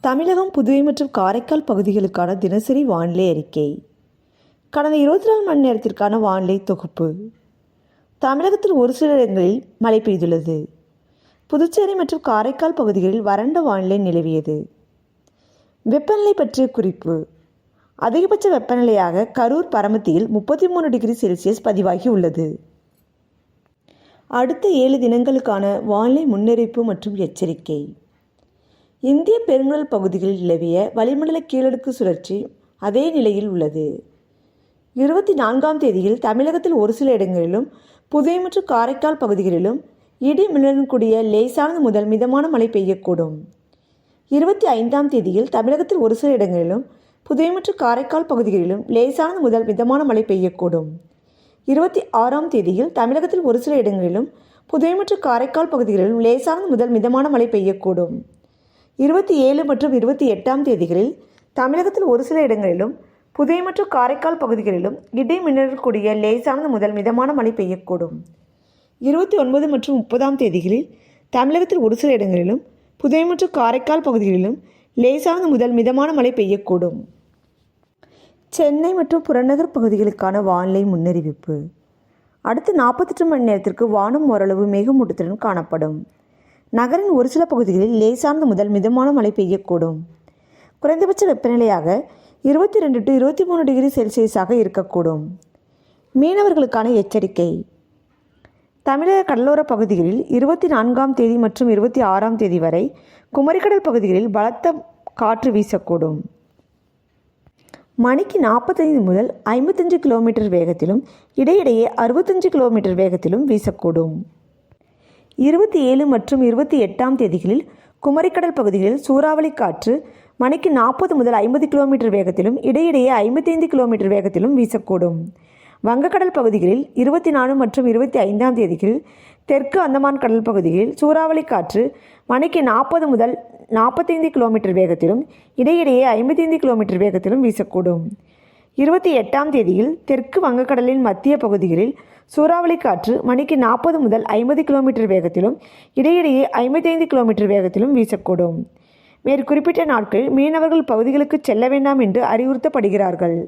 தமிழகம், புதுவை மற்றும் காரைக்கால் பகுதிகளுக்கான தினசரி வானிலை அறிக்கை. கடந்த 24 மணி நேரத்திற்கான வானிலை தொகுப்பு. தமிழகத்தில் ஒரு சில இடங்களில் மழை பெய்துள்ளது. புதுச்சேரி மற்றும் காரைக்கால் பகுதிகளில் வறண்ட வானிலை நிலவியது. வெப்பநிலை பற்றிய குறிப்பு. அதிகபட்ச வெப்பநிலையாக கரூர் பரமத்தியில் 33 டிகிரி செல்சியஸ் பதிவாகி உள்ளது. அடுத்த 7 தினங்களுக்கான வானிலை முன்னறிவிப்பு மற்றும் எச்சரிக்கை. இந்திய பெருங்கடல் பகுதிகளில் நிலவிய வளிமண்டல கீழடுக்கு சுழற்சி அதே நிலையில் உள்ளது. 24ஆம் தேதியில் தமிழகத்தில் ஒரு சில இடங்களிலும், புதுவை மற்றும் காரைக்கால் பகுதிகளிலும் இடி மின்னலுடன் கூடிய லேசானது முதல் மிதமான மழை பெய்யக்கூடும். 25ஆம் தேதியில் தமிழகத்தில் ஒரு சில இடங்களிலும், புதுவை மற்றும் காரைக்கால் பகுதிகளிலும் லேசானது முதல் மிதமான மழை பெய்யக்கூடும். 26ஆம் தேதியில் தமிழகத்தில் ஒரு சில இடங்களிலும், புதுவை மற்றும் காரைக்கால் பகுதிகளிலும் லேசானது முதல் மிதமான மழை பெய்யக்கூடும். 27 மற்றும் 28ஆம் தேதிகளில் தமிழகத்தில் ஒரு சில இடங்களிலும், புதுவை மற்றும் காரைக்கால் பகுதிகளிலும் இடி மின்னலுடன் கூடிய லேசானது முதல் மிதமான மழை பெய்யக்கூடும். 29 மற்றும் 30ஆம் தேதிகளில் தமிழகத்தில் ஒரு சில இடங்களிலும், புதுவை மற்றும் காரைக்கால் பகுதிகளிலும் லேசானது முதல் மிதமான மழை பெய்யக்கூடும். சென்னை மற்றும் புறநகர் பகுதிகளுக்கான வானிலை முன்னறிவிப்பு. அடுத்த 48 மணி நேரத்திற்கு வானம் ஓரளவு மேகமூட்டத்துடன் காணப்படும். நகரின் ஒரு சில பகுதிகளில் லேசானது முதல் மிதமான மழை பெய்யக்கூடும். குறைந்தபட்ச வெப்பநிலையாக 22 to 23 டிகிரி செல்சியஸாக இருக்கக்கூடும். மீனவர்களுக்கான எச்சரிக்கை. தமிழக கடலோர பகுதிகளில் 24ஆம் தேதி மற்றும் 26ஆம் தேதி வரை குமரிக்கடல் பகுதிகளில் பலத்த காற்று வீசக்கூடும். மணிக்கு 45 முதல் 55 கிலோமீட்டர் வேகத்திலும், இடையிடையே 65 கிலோமீட்டர் வேகத்திலும் வீசக்கூடும். 27 மற்றும் 28ஆம் தேதிகளில் குமரிக்கடல் பகுதிகளில் சூறாவளி காற்று மணிக்கு 40 முதல் 50 கிலோமீட்டர் வேகத்திலும், இடையிடையே 55 கிலோமீட்டர் வேகத்திலும் வீசக்கூடும். வங்கக்கடல் பகுதிகளில் 24 மற்றும் 25ஆம் தேதிகளில் தெற்கு அந்தமான் கடல் பகுதிகளில் சூறாவளி காற்று மணிக்கு 40 முதல் 45 கிலோமீட்டர் வேகத்திலும், இடையிடையே 55 கிலோமீட்டர் வேகத்திலும் வீசக்கூடும். 28ஆம் தேதியில் தெற்கு வங்கக்கடலின் மத்திய பகுதிகளில் சூறாவளி காற்று மணிக்கு 40 முதல் 50 கிலோமீட்டர் வேகத்திலும், இடையிடையே 55 கிலோமீட்டர் வேகத்திலும் வீசக்கூடும். மேற்குறிப்பிட்ட நாட்களில் மீனவர்கள் பகுதிகளுக்கு செல்ல வேண்டாம் என்று அறிவுறுத்தப்படுகிறார்கள்.